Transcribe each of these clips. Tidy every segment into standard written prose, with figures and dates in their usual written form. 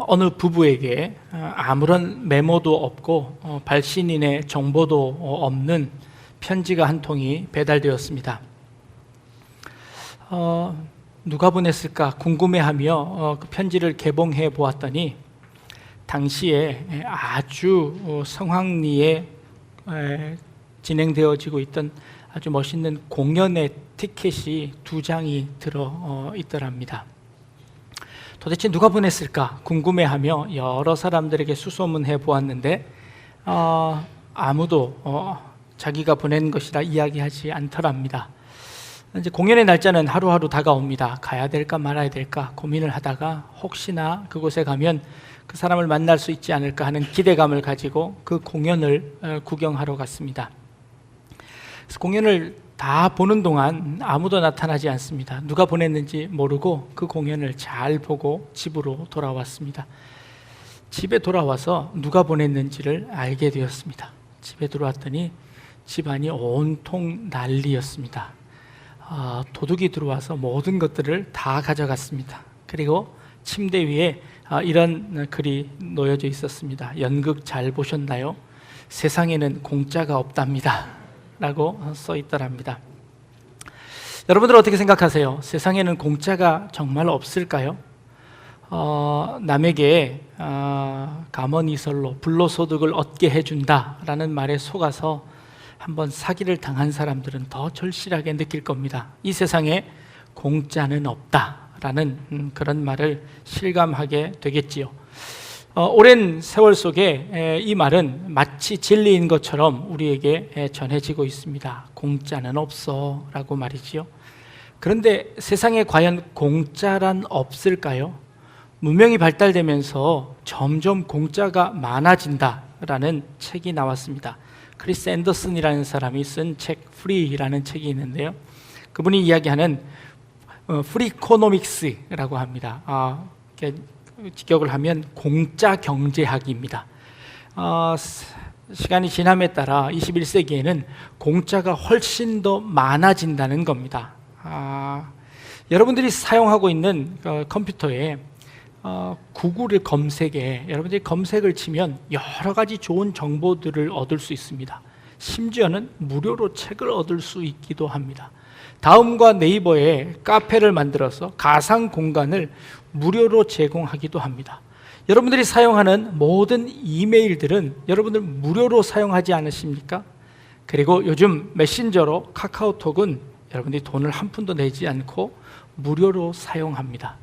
어느 부부에게 아무런 메모도 없고 발신인의 정보도 없는 편지가 한 통이 배달되었습니다. 누가 보냈을까 궁금해하며 그 편지를 개봉해 보았더니 당시에 아주 성황리에 진행되어지고 있던 아주 멋있는 공연의 티켓이 2장이 들어 있더랍니다. 도대체 누가 보냈을까 궁금해하며 여러 사람들에게 수소문해 보았는데 아무도 자기가 보낸 것이라 이야기하지 않더랍니다. 이제 공연의 날짜는 하루하루 다가옵니다. 가야 될까 말아야 될까 고민을 하다가 혹시나 그곳에 가면 그 사람을 만날 수 있지 않을까 하는 기대감을 가지고 그 공연을 구경하러 갔습니다. 그래서 공연을 다 보는 동안 아무도 나타나지 않습니다. 누가 보냈는지 모르고 그 공연을 잘 보고 집으로 돌아왔습니다. 집에 돌아와서 누가 보냈는지를 알게 되었습니다. 집에 들어왔더니 집안이 온통 난리였습니다. 도둑이 들어와서 모든 것들을 다 가져갔습니다. 그리고 침대 위에 이런 글이 놓여져 있었습니다. 연극 잘 보셨나요? 세상에는 공짜가 없답니다. 라고 써 있더랍니다. 여러분들 어떻게 생각하세요? 세상에는 공짜가 정말 없을까요? 남에게 감언이설로 불로소득을 얻게 해준다라는 말에 속아서 한번 사기를 당한 사람들은 더 절실하게 느낄 겁니다. 이 세상에 공짜는 없다라는 그런 말을 실감하게 되겠지요. 오랜 세월 속에 이 말은 마치 진리인 것처럼 우리에게 전해지고 있습니다. 공짜는 없어 라고 말이지요. 그런데 세상에 과연 공짜란 없을까요? 문명이 발달되면서 점점 공짜가 많아진다라는 책이 나왔습니다. 크리스 앤더슨이라는 사람이 쓴 책 프리라는 책이 있는데요. 그분이 이야기하는 프리코노믹스라고 합니다. 직역을 하면 공짜 경제학입니다. 시간이 지남에 따라 21세기에는 공짜가 훨씬 더 많아진다는 겁니다. 여러분들이 사용하고 있는 컴퓨터에 구글의 검색에 여러분들이 검색을 치면 여러 가지 좋은 정보들을 얻을 수 있습니다. 심지어는 무료로 책을 얻을 수 있기도 합니다. 다음과 네이버에 카페를 만들어서 가상 공간을 무료로 제공하기도 합니다. 여러분들이 사용하는 모든 이메일들은 여러분들 무료로 사용하지 않으십니까? 그리고 요즘 메신저로 카카오톡은 여러분들이 돈을 한 푼도 내지 않고 무료로 사용합니다.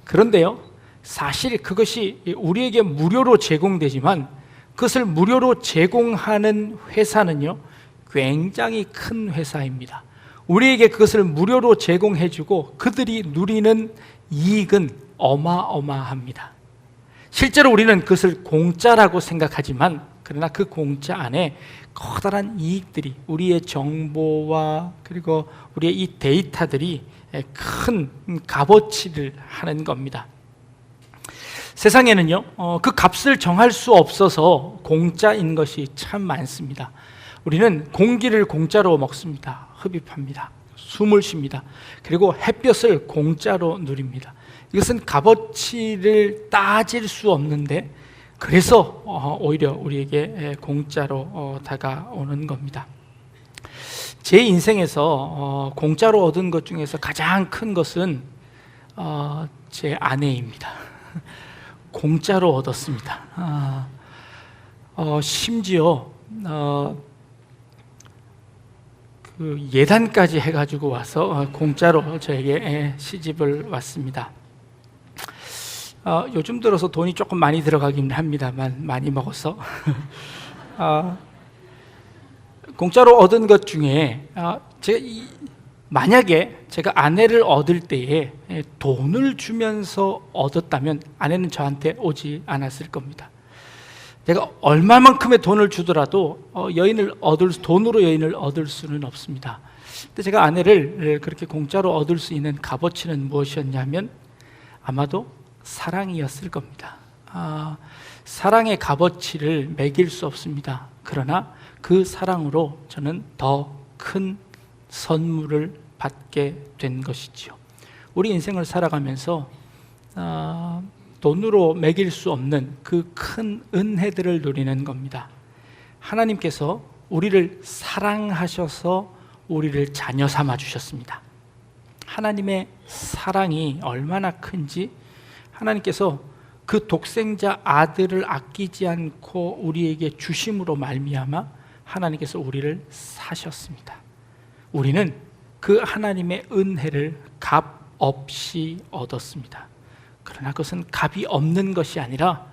그런데요, 사실 그것이 우리에게 무료로 제공되지만 그것을 무료로 제공하는 회사는요, 굉장히 큰 회사입니다. 우리에게 그것을 무료로 제공해주고 그들이 누리는 이익은 어마어마합니다. 실제로 우리는 그것을 공짜라고 생각하지만 그러나 그 공짜 안에 커다란 이익들이 우리의 정보와 그리고 우리의 이 데이터들이 큰 값어치를 하는 겁니다. 세상에는요, 그 값을 정할 수 없어서 공짜인 것이 참 많습니다. 우리는 공기를 공짜로 먹습니다. 흡입합니다. 숨을 쉽니다. 그리고 햇볕을 공짜로 누립니다. 이것은 값어치를 따질 수 없는데 그래서 오히려 우리에게 공짜로 다가오는 겁니다. 제 인생에서 공짜로 얻은 것 중에서 가장 큰 것은 제 아내입니다. 공짜로 얻었습니다. 심지어 그 예단까지 해가지고 와서 공짜로 저에게 시집을 왔습니다. 요즘 들어서 돈이 조금 많이 들어가긴 합니다만 많이 먹어서 공짜로 얻은 것 중에 만약에 제가 아내를 얻을 때에 돈을 주면서 얻었다면 아내는 저한테 오지 않았을 겁니다. 내가 얼마만큼의 돈을 주더라도 돈으로 여인을 얻을 수는 없습니다. 근데 제가 아내를 그렇게 공짜로 얻을 수 있는 값어치는 무엇이었냐면 아마도 사랑이었을 겁니다. 사랑의 값어치를 매길 수 없습니다. 그러나 그 사랑으로 저는 더 큰 선물을 받게 된 것이지요. 우리 인생을 살아가면서 돈으로 매길 수 없는 그 큰 은혜들을 누리는 겁니다. 하나님께서 우리를 사랑하셔서 우리를 자녀 삼아 주셨습니다. 하나님의 사랑이 얼마나 큰지 하나님께서 그 독생자 아들을 아끼지 않고 우리에게 주심으로 말미암아 하나님께서 우리를 사셨습니다. 우리는 그 하나님의 은혜를 값 없이 얻었습니다. 그러나 그것은 값이 없는 것이 아니라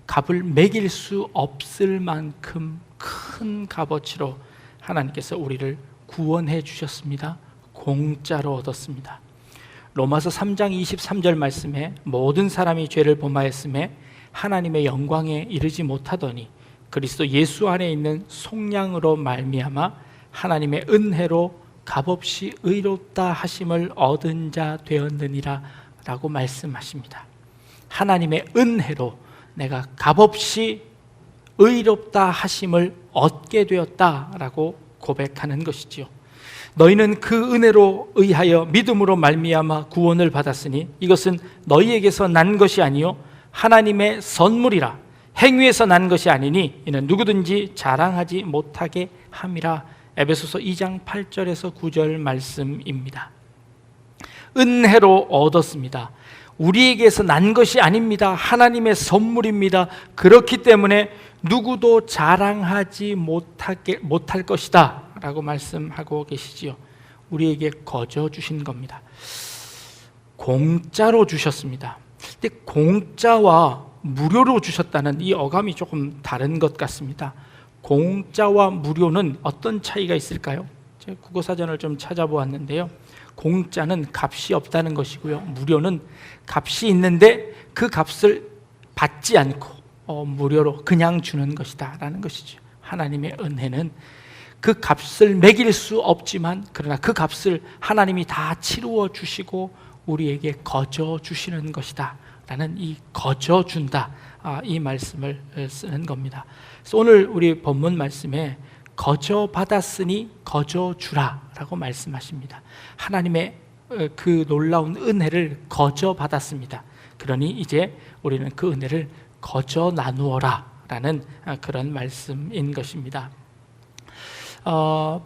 값을 매길 수 없을 만큼 큰 값어치로 하나님께서 우리를 구원해 주셨습니다. 공짜로 얻었습니다. 로마서 3장 23절 말씀에 모든 사람이 죄를 범하였음에 하나님의 영광에 이르지 못하더니 그리스도 예수 안에 있는 속량으로 말미암아 하나님의 은혜로 값없이 의롭다 하심을 얻은 자 되었느니라 라고 말씀하십니다. 하나님의 은혜로 내가 값없이 의롭다 하심을 얻게 되었다라고 고백하는 것이지요. 너희는 그 은혜로 의하여 믿음으로 말미암아 구원을 받았으니 이것은 너희에게서 난 것이 아니요 하나님의 선물이라. 행위에서 난 것이 아니니 이는 누구든지 자랑하지 못하게 함이라. 에베소서 2장 8절에서 9절 말씀입니다. 은혜로 얻었습니다. 우리에게서 난 것이 아닙니다. 하나님의 선물입니다. 그렇기 때문에 누구도 자랑하지 못할 것이다 라고 말씀하고 계시지요. 우리에게 거저 주신 겁니다. 공짜로 주셨습니다. 근데 공짜와 무료로 주셨다는 이 어감이 조금 다른 것 같습니다. 공짜와 무료는 어떤 차이가 있을까요? 제가 국어사전을 좀 찾아보았는데요. 공짜는 값이 없다는 것이고요. 무료는 값이 있는데 그 값을 받지 않고 무료로 그냥 주는 것이다 라는 것이죠. 하나님의 은혜는 그 값을 매길 수 없지만 그러나 그 값을 하나님이 다 치루어 주시고 우리에게 거저 주시는 것이다 라는 이 거저 준다 이 말씀을 쓰는 겁니다. 그래서 오늘 우리 본문 말씀에 거저 받았으니 거저 주라 라고 말씀하십니다. 하나님의 그 놀라운 은혜를 거저 받았습니다. 그러니 이제 우리는 그 은혜를 거저 나누어라 라는 그런 말씀인 것입니다.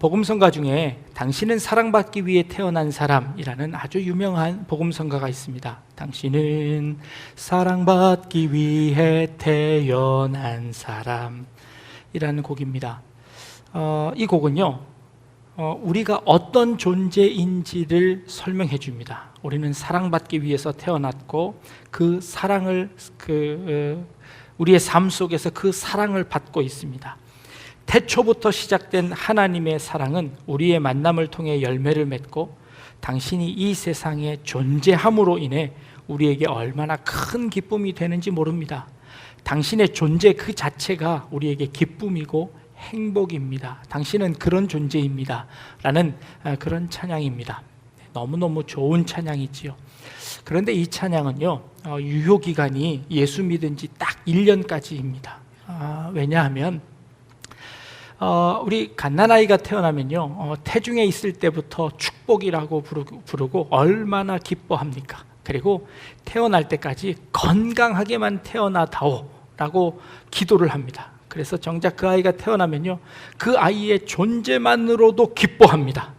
복음성가 중에 당신은 사랑받기 위해 태어난 사람이라는 아주 유명한 복음성가가 있습니다. 당신은 사랑받기 위해 태어난 사람이라는 곡입니다. 이 곡은요, 우리가 어떤 존재인지를 설명해 줍니다. 우리는 사랑받기 위해서 태어났고 그 사랑을 우리의 삶 속에서 그 사랑을 받고 있습니다. 태초부터 시작된 하나님의 사랑은 우리의 만남을 통해 열매를 맺고 당신이 이 세상에 존재함으로 인해 우리에게 얼마나 큰 기쁨이 되는지 모릅니다. 당신의 존재 그 자체가 우리에게 기쁨이고 행복입니다. 당신은 그런 존재입니다 라는 그런 찬양입니다. 너무너무 좋은 찬양이지요. 그런데 이 찬양은요, 유효기간이 예수 믿은 지 딱 1년까지입니다. 왜냐하면 우리 갓난아이가 태어나면요, 태중에 있을 때부터 축복이라고 부르고 얼마나 기뻐합니까? 그리고 태어날 때까지 건강하게만 태어나다오 라고 기도를 합니다. 그래서 정작 그 아이가 태어나면요, 그 아이의 존재만으로도 기뻐합니다.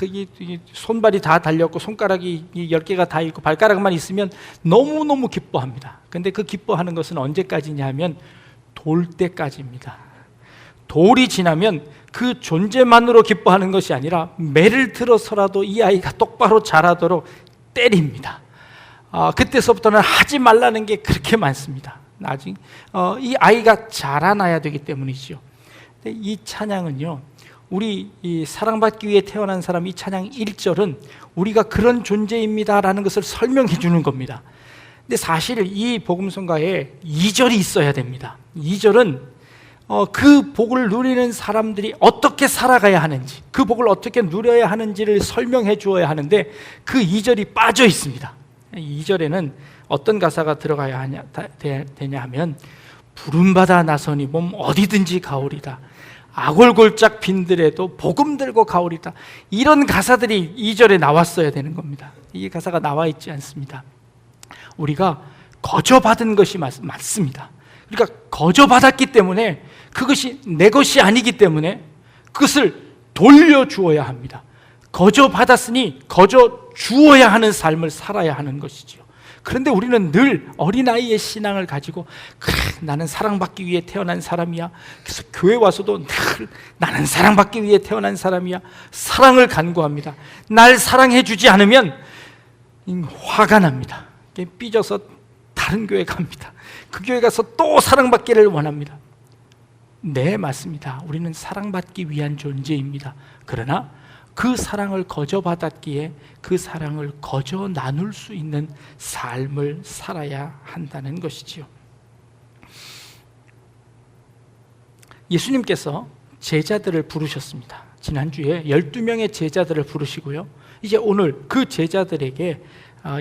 이 손발이 다 달렸고 손가락이 10개가 다 있고 발가락만 있으면 너무너무 기뻐합니다. 근데 그 기뻐하는 것은 언제까지냐 하면 돌 때까지입니다. 돌이 지나면 그 존재만으로 기뻐하는 것이 아니라 매를 들어서라도 이 아이가 똑바로 자라도록 때립니다. 그때서부터는 하지 말라는 게 그렇게 많습니다. 나중에 이 아이가 자라나야 되기 때문이죠. 근데 이 찬양은요, 우리 이 사랑받기 위해 태어난 사람 이 찬양 1절은 우리가 그런 존재입니다라는 것을 설명해 주는 겁니다. 근데 사실 이 복음성가에 2절이 있어야 됩니다. 2절은 그 복을 누리는 사람들이 어떻게 살아가야 하는지, 그 복을 어떻게 누려야 하는지를 설명해 주어야 하는데 그 2절이 빠져 있습니다. 2절에는 어떤 가사가 들어가야 되냐 하면 부름받아 나서니 몸 어디든지 가오리다. 아골골짝 빈들에도 복음 들고 가오리다. 이런 가사들이 2절에 나왔어야 되는 겁니다. 이 가사가 나와 있지 않습니다. 우리가 거저받은 것이 맞습니다. 그러니까 거저받았기 때문에 그것이 내 것이 아니기 때문에 그것을 돌려주어야 합니다. 거저받았으니 거저 주어야 하는 삶을 살아야 하는 것이지요. 그런데 우리는 늘 어린아이의 신앙을 가지고 그래, 나는 사랑받기 위해 태어난 사람이야. 그래서 교회 와서도 늘 나는 사랑받기 위해 태어난 사람이야. 사랑을 간구합니다. 날 사랑해 주지 않으면 화가 납니다. 삐져서 다른 교회 갑니다. 그 교회 가서 또 사랑받기를 원합니다. 네, 맞습니다. 우리는 사랑받기 위한 존재입니다. 그러나 그 사랑을 거저받았기에 그 사랑을 거저 나눌 수 있는 삶을 살아야 한다는 것이지요. 예수님께서 제자들을 부르셨습니다. 지난주에 12명의 제자들을 부르시고요. 이제 오늘 그 제자들에게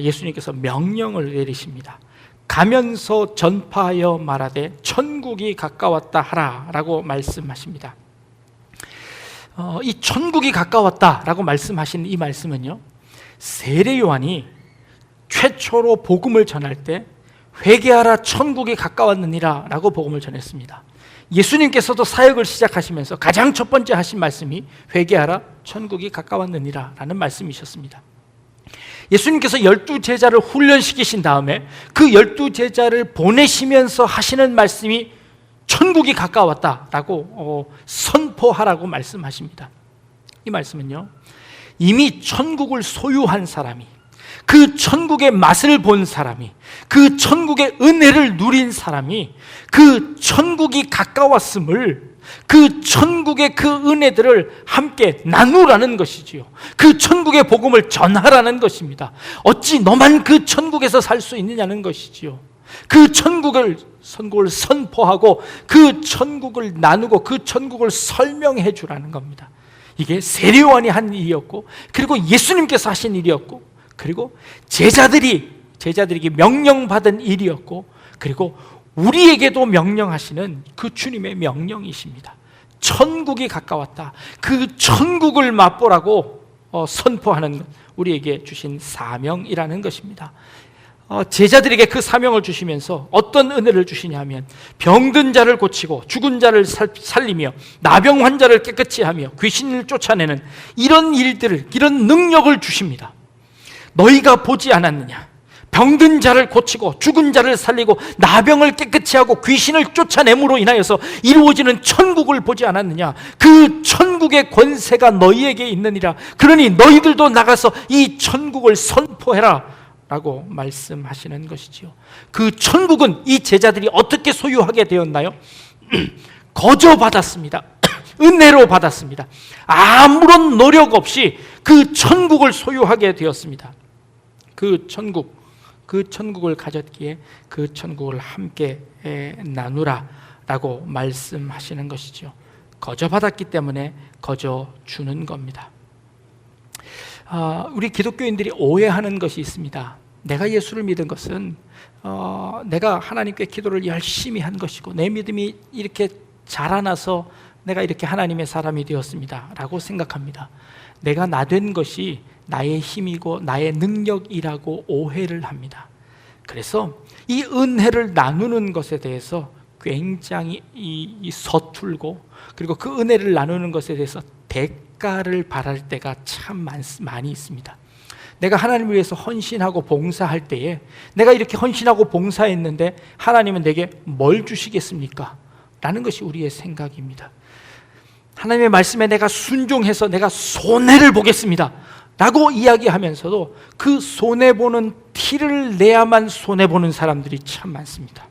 예수님께서 명령을 내리십니다. 가면서 전파하여 말하되 천국이 가까웠다 하라 라고 말씀하십니다. 이 천국이 가까웠다라고 말씀하신 이 말씀은요, 세례 요한이 최초로 복음을 전할 때 회개하라 천국이 가까웠느니라 라고 복음을 전했습니다. 예수님께서도 사역을 시작하시면서 가장 첫 번째 하신 말씀이 회개하라 천국이 가까웠느니라 라는 말씀이셨습니다. 예수님께서 12제자를 훈련시키신 다음에 그 12제자를 보내시면서 하시는 말씀이 천국이 가까웠다라고 선포하라고 말씀하십니다. 이 말씀은요, 이미 천국을 소유한 사람이, 그 천국의 맛을 본 사람이, 그 천국의 은혜를 누린 사람이 그 천국이 가까웠음을, 그 천국의 그 은혜들을 함께 나누라는 것이지요. 그 천국의 복음을 전하라는 것입니다. 어찌 너만 그 천국에서 살 수 있느냐는 것이지요. 그 천국을 선포하고 그 천국을 나누고 그 천국을 설명해 주라는 겁니다. 이게 세례 요한이 한 일이었고, 그리고 예수님께서 하신 일이었고, 그리고 제자들에게 명령받은 일이었고, 그리고 우리에게도 명령하시는 그 주님의 명령이십니다. 천국이 가까웠다. 그 천국을 맛보라고 선포하는 것, 우리에게 주신 사명이라는 것입니다. 제자들에게 그 사명을 주시면서 어떤 은혜를 주시냐면, 병든 자를 고치고 죽은 자를 살리며 나병 환자를 깨끗이 하며 귀신을 쫓아내는 이런 일들을, 이런 능력을 주십니다. 너희가 보지 않았느냐? 병든 자를 고치고 죽은 자를 살리고 나병을 깨끗이 하고 귀신을 쫓아냄으로 인하여서 이루어지는 천국을 보지 않았느냐? 그 천국의 권세가 너희에게 있느니라. 그러니 너희들도 나가서 이 천국을 선포해라 라고 말씀하시는 것이지요. 그 천국은 이 제자들이 어떻게 소유하게 되었나요? 거저받았습니다. 은혜로 받았습니다. 아무런 노력 없이 그 천국을 소유하게 되었습니다. 그 천국을 가졌기에 그 천국을 함께 나누라 라고 말씀하시는 것이죠. 거저받았기 때문에 거저 주는 겁니다. 우리 기독교인들이 오해하는 것이 있습니다. 내가 예수를 믿은 것은 내가 하나님께 기도를 열심히 한 것이고 내 믿음이 이렇게 자라나서 내가 이렇게 하나님의 사람이 되었습니다 라고 생각합니다. 내가 나 된 것이 나의 힘이고 나의 능력이라고 오해를 합니다. 그래서 이 은혜를 나누는 것에 대해서 굉장히 서툴고, 그리고 그 은혜를 나누는 것에 대해서 대가를 바랄 때가 참 많이 있습니다. 내가 하나님을 위해서 헌신하고 봉사할 때에 내가 이렇게 헌신하고 봉사했는데 하나님은 내게 뭘 주시겠습니까? 라는 것이 우리의 생각입니다. 하나님의 말씀에 내가 순종해서 내가 손해를 보겠습니다 라고 이야기하면서도 그 손해보는 티를 내야만 손해보는 사람들이 참 많습니다.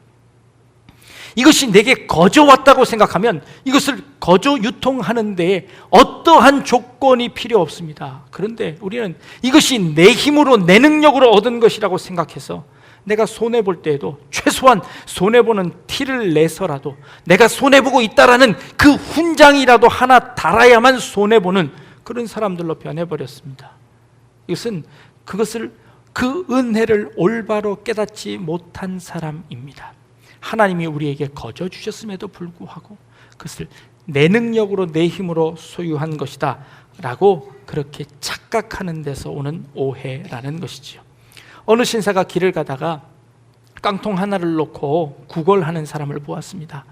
이것이 내게 거저 왔다고 생각하면 이것을 거저 유통하는 데에 어떠한 조건이 필요 없습니다. 그런데 우리는 이것이 내 힘으로 내 능력으로 얻은 것이라고 생각해서 내가 손해볼 때에도 최소한 손해보는 티를 내서라도 내가 손해보고 있다라는 그 훈장이라도 하나 달아야만 손해보는 그런 사람들로 변해버렸습니다. 그것을 그 은혜를 올바로 깨닫지 못한 사람입니다. 하나님이 우리에게 거저 주셨음에도 불구하고 그것을 내 능력으로 내 힘으로 소유한 것이다 라고 그렇게 착각하는 데서 오는 오해라는 것이지요. 어느 신사가 길을 가다가 깡통 하나를 놓고 구걸하는 사람을 보았습니다.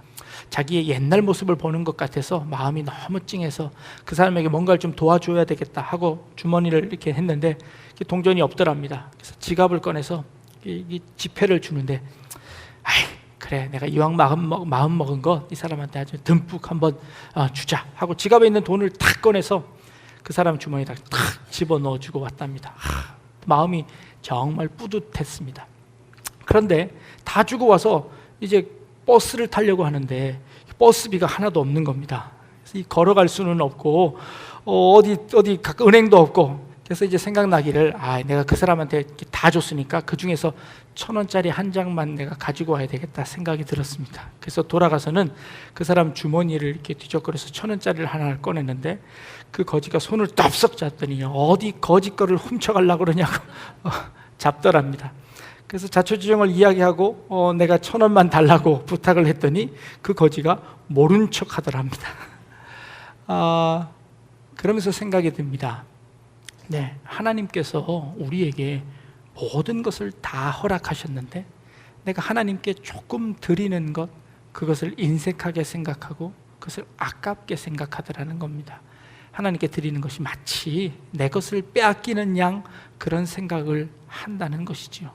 자기의 옛날 모습을 보는 것 같아서 마음이 너무 찡해서 그 사람에게 뭔가를 좀 도와줘야 되겠다 하고 주머니를 이렇게 했는데 동전이 없더랍니다. 그래서 지갑을 꺼내서 이 지폐를 주는데, 아이 그래, 내가 이왕 마음 먹은 거 이 사람한테 아주 듬뿍 한번 주자 하고 지갑에 있는 돈을 탁 꺼내서 그 사람 주머니에다 탁 집어넣어주고 왔답니다. 마음이 정말 뿌듯했습니다. 그런데 다 주고 와서 이제 버스를 타려고 하는데 버스비가 하나도 없는 겁니다. 그래서 걸어갈 수는 없고 어디 은행도 없고, 그래서 이제 생각나기를, 내가 그 사람한테 다 줬으니까 그 중에서 1,000원짜리 한 장만 내가 가지고 와야 되겠다 생각이 들었습니다. 그래서 돌아가서는 그 사람 주머니를 이렇게 뒤적거려서 1,000원짜리를 하나를 꺼냈는데 그 거지가 손을 덥석 잡더니 어디 거지 거를 훔쳐가려고 그러냐고 잡더랍니다. 그래서 자초지종을 이야기하고 내가 1,000원만 달라고 부탁을 했더니 그 거지가 모른 척 하더랍니다. 그러면서 생각이 듭니다. 네, 하나님께서 우리에게 모든 것을 다 허락하셨는데 내가 하나님께 조금 드리는 것, 그것을 인색하게 생각하고 그것을 아깝게 생각하더라는 겁니다. 하나님께 드리는 것이 마치 내 것을 빼앗기는 양 그런 생각을 한다는 것이지요.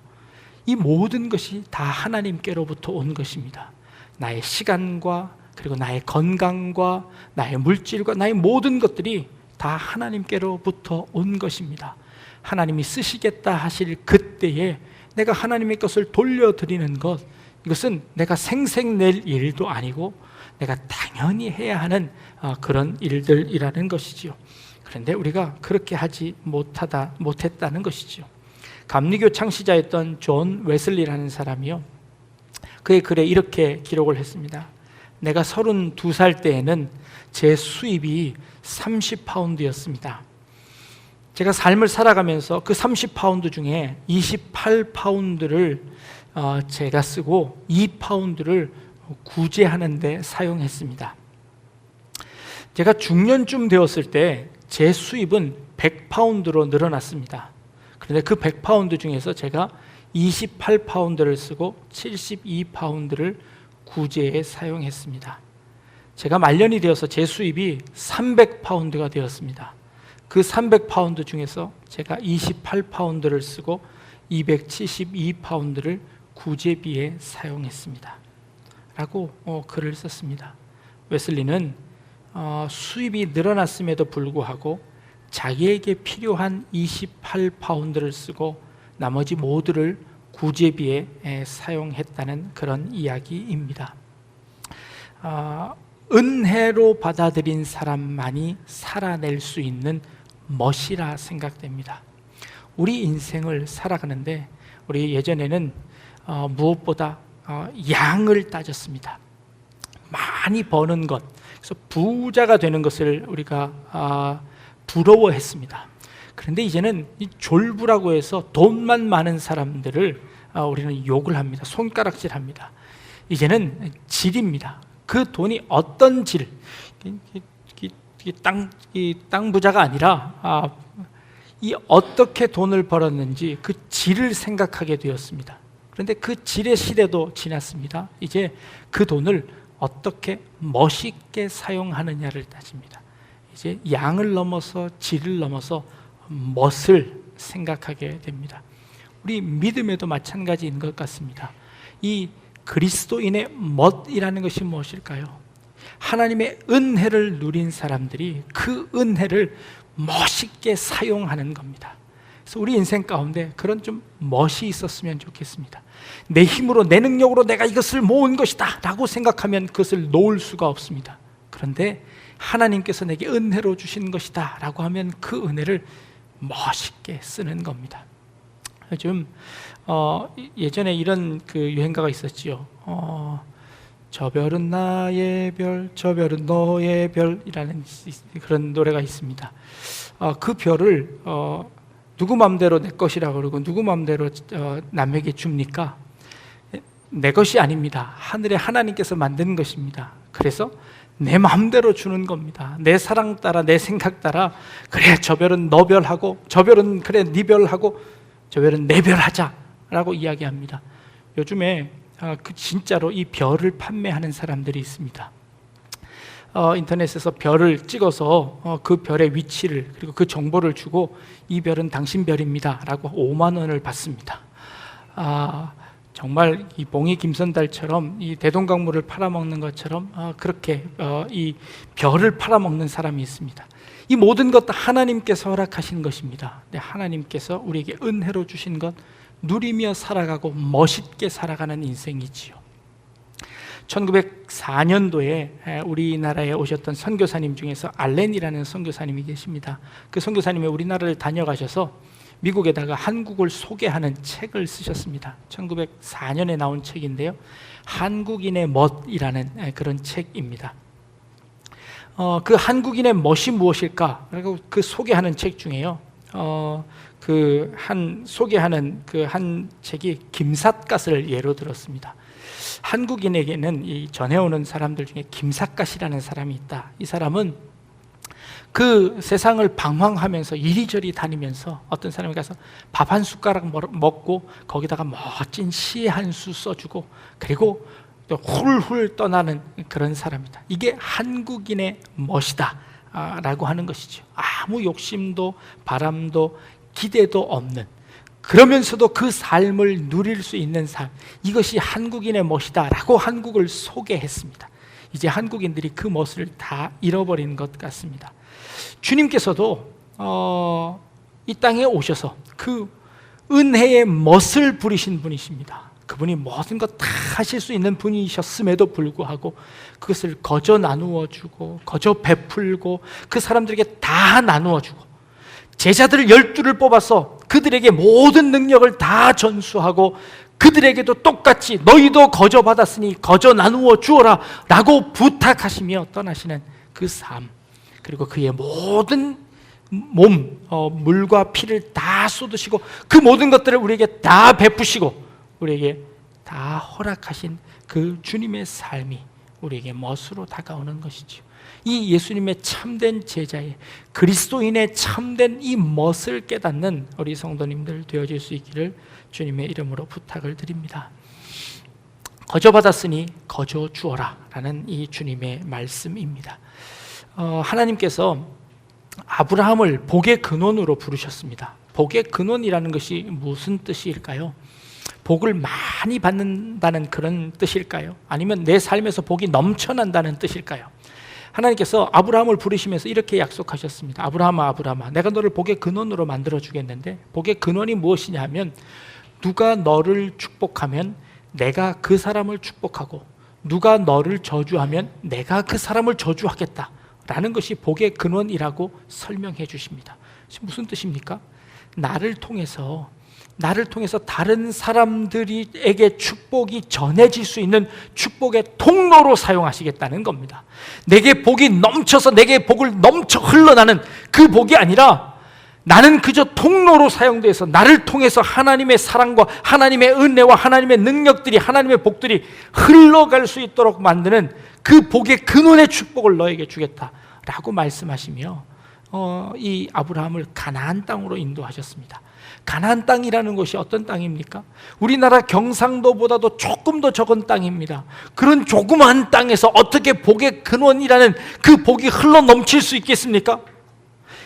이 모든 것이 다 하나님께로부터 온 것입니다. 나의 시간과 그리고 나의 건강과 나의 물질과 나의 모든 것들이 다 하나님께로부터 온 것입니다. 하나님이 쓰시겠다 하실 그때에 내가 하나님의 것을 돌려드리는 것, 이것은 내가 생색낼 일도 아니고 내가 당연히 해야 하는 그런 일들이라는 것이지요. 그런데 우리가 그렇게 하지 못했다는 것이지요. 감리교 창시자였던 존 웨슬리라는 사람이요, 그의 글에 이렇게 기록을 했습니다. 내가 32살 때에는 제 수입이 30파운드였습니다. 제가 삶을 살아가면서 그 30파운드 중에 28파운드를 제가 쓰고 2파운드를 구제하는 데 사용했습니다. 제가 중년쯤 되었을 때 제 수입은 100파운드로 늘어났습니다. 그런데 그 100파운드 중에서 제가 28파운드를 쓰고 72파운드를 구제에 사용했습니다. 제가 말년이 되어서 제 수입이 300파운드가 되었습니다. 그 300파운드 중에서 제가 28파운드를 쓰고 272파운드를 구제비에 사용했습니다. 라고 글을 썼습니다. 웨슬리는 수입이 늘어났음에도 불구하고 자기에게 필요한 28파운드를 쓰고 나머지 모두를 구제비에 사용했다는 그런 이야기입니다. 은혜로 받아들인 사람만이 살아낼 수 있는 멋이라 생각됩니다. 우리 인생을 살아가는데 우리 예전에는 무엇보다 양을 따졌습니다. 많이 버는 것, 그래서 부자가 되는 것을 우리가 부러워했습니다. 그런데 이제는 이 졸부라고 해서 돈만 많은 사람들을 우리는 욕을 합니다. 손가락질합니다. 이제는 질입니다. 그 돈이 어떤 질, 땅 부자가 아니라 이 어떻게 돈을 벌었는지 그 질을 생각하게 되었습니다. 그런데 그 질의 시대도 지났습니다. 이제 그 돈을 어떻게 멋있게 사용하느냐를 따집니다. 이제 양을 넘어서 질을 넘어서 멋을 생각하게 됩니다. 우리 믿음에도 마찬가지인 것 같습니다. 이 그리스도인의 멋이라는 것이 무엇일까요? 하나님의 은혜를 누린 사람들이 그 은혜를 멋있게 사용하는 겁니다. 그래서 우리 인생 가운데 그런 좀 멋이 있었으면 좋겠습니다. 내 힘으로 내 능력으로 내가 이것을 모은 것이다 라고 생각하면 그것을 놓을 수가 없습니다. 그런데 하나님께서 내게 은혜로 주신 것이다 라고 하면 그 은혜를 멋있게 쓰는 겁니다. 요즘 예전에 이런 그 유행가가 있었지요. 저 별은 나의 별, 저 별은 너의 별이라는 그런 노래가 있습니다. 그 별을 누구 맘대로 내 것이라고 그러고 누구 맘대로 남에게 줍니까? 내 것이 아닙니다. 하늘의 하나님께서 만든 것입니다. 그래서 내 마음대로 주는 겁니다. 내 사랑 따라 내 생각 따라, 그래 저 별은 너 별하고 저 별은 그래 네 별하고 저 별은 내 별하자 라고 이야기합니다. 요즘에 진짜로 이 별을 판매하는 사람들이 있습니다. 인터넷에서 별을 찍어서 그 별의 위치를 그리고 그 정보를 주고 이 별은 당신 별입니다 라고 5만 원을 받습니다. 정말 이 봉이 김선달처럼 이 대동강물을 팔아먹는 것처럼 그렇게 이 별을 팔아먹는 사람이 있습니다. 이 모든 것 다 하나님께서 허락하신 것입니다. 하나님께서 우리에게 은혜로 주신 것 누리며 살아가고 멋있게 살아가는 인생이지요. 1904년도에 우리나라에 오셨던 선교사님 중에서 알렌이라는 선교사님이 계십니다. 그 선교사님이 우리나라를 다녀가셔서 미국에다가 한국을 소개하는 책을 쓰셨습니다. 1904년에 나온 책인데요, 한국인의 멋이라는 그런 책입니다. 그 한국인의 멋이 무엇일까? 그리고 그 소개하는 책 중에요, 소개하는 그 한 책이 김삿갓을 예로 들었습니다. 한국인에게는 이 전해오는 사람들 중에 김삿갓이라는 사람이 있다. 이 사람은 그 세상을 방황하면서 이리저리 다니면서 어떤 사람이 가서 밥 한 숟가락 먹고 거기다가 멋진 시 한 수 써주고 그리고 또 훌훌 떠나는 그런 사람이다. 이게 한국인의 멋이다 라고 하는 것이죠. 아무 욕심도 바람도 기대도 없는, 그러면서도 그 삶을 누릴 수 있는 삶, 이것이 한국인의 멋이다 라고 한국을 소개했습니다. 이제 한국인들이 그 멋을 다 잃어버린 것 같습니다. 주님께서도 이 땅에 오셔서 그 은혜의 멋을 부리신 분이십니다. 그분이 모든 것 다 하실 수 있는 분이셨음에도 불구하고 그것을 거저 나누어 주고 거저 베풀고 그 사람들에게 다 나누어 주고 제자들 12를 뽑아서 그들에게 모든 능력을 다 전수하고 그들에게도 똑같이 너희도 거저 받았으니 거저 나누어 주어라 라고 부탁하시며 떠나시는 그 삶, 그리고 그의 모든 몸, 물과 피를 다 쏟으시고 그 모든 것들을 우리에게 다 베푸시고 우리에게 다 허락하신 그 주님의 삶이 우리에게 멋으로 다가오는 것이지요. 이 예수님의 참된 제자의, 그리스도인의 참된 이 멋을 깨닫는 우리 성도님들 되어질 수 있기를 주님의 이름으로 부탁을 드립니다. 거저 받았으니 거저 주어라 라는 이 주님의 말씀입니다. 하나님께서 아브라함을 복의 근원으로 부르셨습니다. 복의 근원이라는 것이 무슨 뜻일까요? 복을 많이 받는다는 그런 뜻일까요? 아니면 내 삶에서 복이 넘쳐난다는 뜻일까요? 하나님께서 아브라함을 부르시면서 이렇게 약속하셨습니다. 아브라함아, 아브라함아, 내가 너를 복의 근원으로 만들어 주겠는데, 복의 근원이 무엇이냐 하면 누가 너를 축복하면 내가 그 사람을 축복하고 누가 너를 저주하면 내가 그 사람을 저주하겠다 라는 것이 복의 근원이라고 설명해 주십니다. 무슨 뜻입니까? 나를 통해서 다른 사람들에게 축복이 전해질 수 있는 축복의 통로로 사용하시겠다는 겁니다. 내게 복이 넘쳐서 내게 복을 넘쳐 흘러나는 그 복이 아니라 나는 그저 통로로 사용돼서 나를 통해서 하나님의 사랑과 하나님의 은혜와 하나님의 능력들이, 하나님의 복들이 흘러갈 수 있도록 만드는 그 복의 근원의 축복을 너에게 주겠다라고 말씀하시며 이 아브라함을 가나안 땅으로 인도하셨습니다. 가나안 땅이라는 것이 어떤 땅입니까? 우리나라 경상도보다도 조금 더 적은 땅입니다. 그런 조그마한 땅에서 어떻게 복의 근원이라는 그 복이 흘러 넘칠 수 있겠습니까?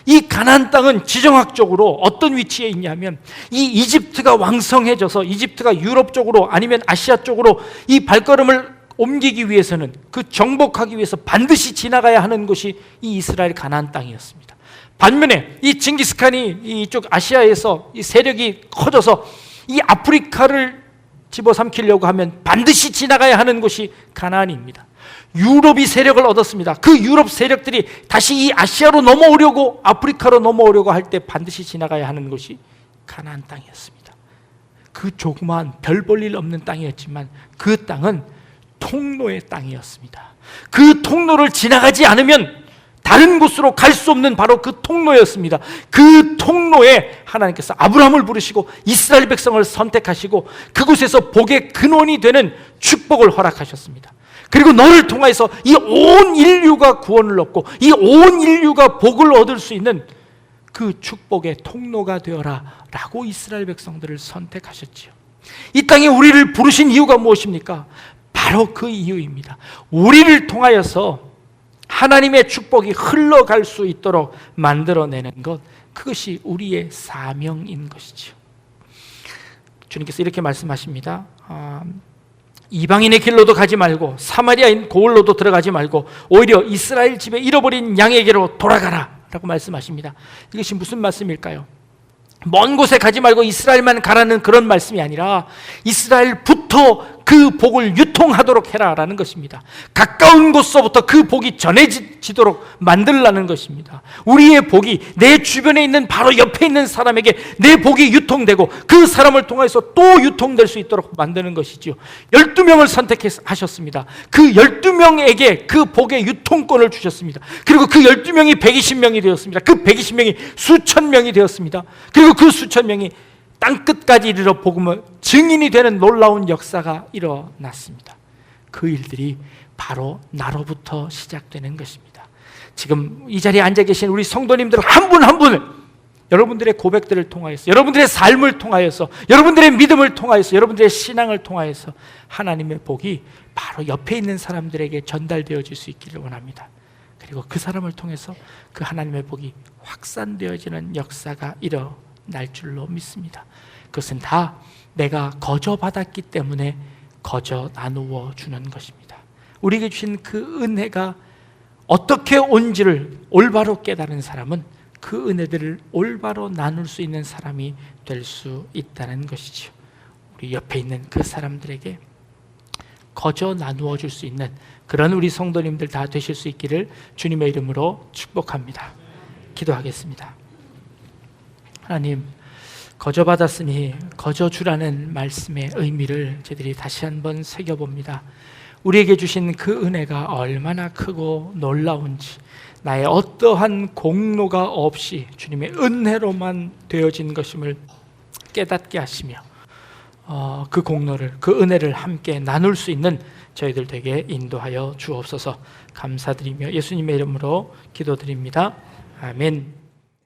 이 가나안 땅은 지정학적으로 어떤 위치에 있냐면 이 이집트가 왕성해져서 이집트가 유럽 쪽으로 아니면 아시아 쪽으로 이 발걸음을 옮기기 위해서는, 그 정복하기 위해서 반드시 지나가야 하는 곳이 이 이스라엘 가나안 땅이었습니다. 반면에 이 징기스칸이 이쪽 아시아에서 이 세력이 커져서 이 아프리카를 집어삼키려고 하면 반드시 지나가야 하는 곳이 가나안입니다. 유럽이 세력을 얻었습니다. 그 유럽 세력들이 다시 이 아시아로 넘어오려고, 아프리카로 넘어오려고 할 때 반드시 지나가야 하는 곳이 가나안 땅이었습니다. 그 조그마한 별 볼 일 없는 땅이었지만 그 땅은 통로의 땅이었습니다. 그 통로를 지나가지 않으면 다른 곳으로 갈 수 없는 바로 그 통로였습니다. 그 통로에 하나님께서 아브라함을 부르시고 이스라엘 백성을 선택하시고 그곳에서 복의 근원이 되는 축복을 허락하셨습니다. 그리고 너를 통해서 이 온 인류가 구원을 얻고 이 온 인류가 복을 얻을 수 있는 그 축복의 통로가 되어라 라고 이스라엘 백성들을 선택하셨지요. 이 땅에 우리를 부르신 이유가 무엇입니까? 바로 그 이유입니다. 우리를 통하여서 하나님의 축복이 흘러갈 수 있도록 만들어내는 것, 그것이 우리의 사명인 것이죠. 주님께서 이렇게 말씀하십니다. 이방인의 길로도 가지 말고 사마리아인 고을로도 들어가지 말고 오히려 이스라엘 집에 잃어버린 양에게로 돌아가라 라고 말씀하십니다. 이것이 무슨 말씀일까요? 먼 곳에 가지 말고 이스라엘만 가라는 그런 말씀이 아니라 이스라엘부터 그 복을 유통하도록 해라라는 것입니다. 가까운 곳서부터 그 복이 전해지도록 만들라는 것입니다. 우리의 복이 내 주변에 있는 바로 옆에 있는 사람에게 내 복이 유통되고 그 사람을 통해서 또 유통될 수 있도록 만드는 것이죠. 12명을 선택하셨습니다. 그 12명에게 그 복의 유통권을 주셨습니다. 그리고 그 12명이 120명이 되었습니다. 그 120명이 수천 명이 되었습니다. 그리고 그 수천 명이 땅끝까지 이르러 복음의 증인이 되는 놀라운 역사가 일어났습니다. 그 일들이 바로 나로부터 시작되는 것입니다. 지금 이 자리에 앉아 계신 우리 성도님들 한 분 한 분을 여러분들의 고백들을 통하여서, 여러분들의 삶을 통하여서, 여러분들의 믿음을 통하여서, 여러분들의 신앙을 통하여서 하나님의 복이 바로 옆에 있는 사람들에게 전달되어질 수 있기를 원합니다. 그리고 그 사람을 통해서 그 하나님의 복이 확산되어지는 역사가 일어날 줄로 믿습니다. 그것은 다 내가 거저 받았기 때문에 거저 나누어 주는 것입니다. 우리에게 주신 그 은혜가 어떻게 온지를 올바로 깨달은 사람은 그 은혜들을 올바로 나눌 수 있는 사람이 될 수 있다는 것이죠. 우리 옆에 있는 그 사람들에게 거저 나누어 줄 수 있는 그런 우리 성도님들 다 되실 수 있기를 주님의 이름으로 축복합니다. 기도하겠습니다. 하나님, 거저 받았으니 거저 주라는 말씀의 의미를 저희들이 다시 한번 새겨봅니다. 우리에게 주신 그 은혜가 얼마나 크고 놀라운지, 나의 어떠한 공로가 없이 주님의 은혜로만 되어진 것임을 깨닫게 하시며 그 공로를, 그 은혜를 함께 나눌 수 있는 저희들 되게 인도하여 주옵소서. 감사드리며 예수님의 이름으로 기도드립니다. 아멘.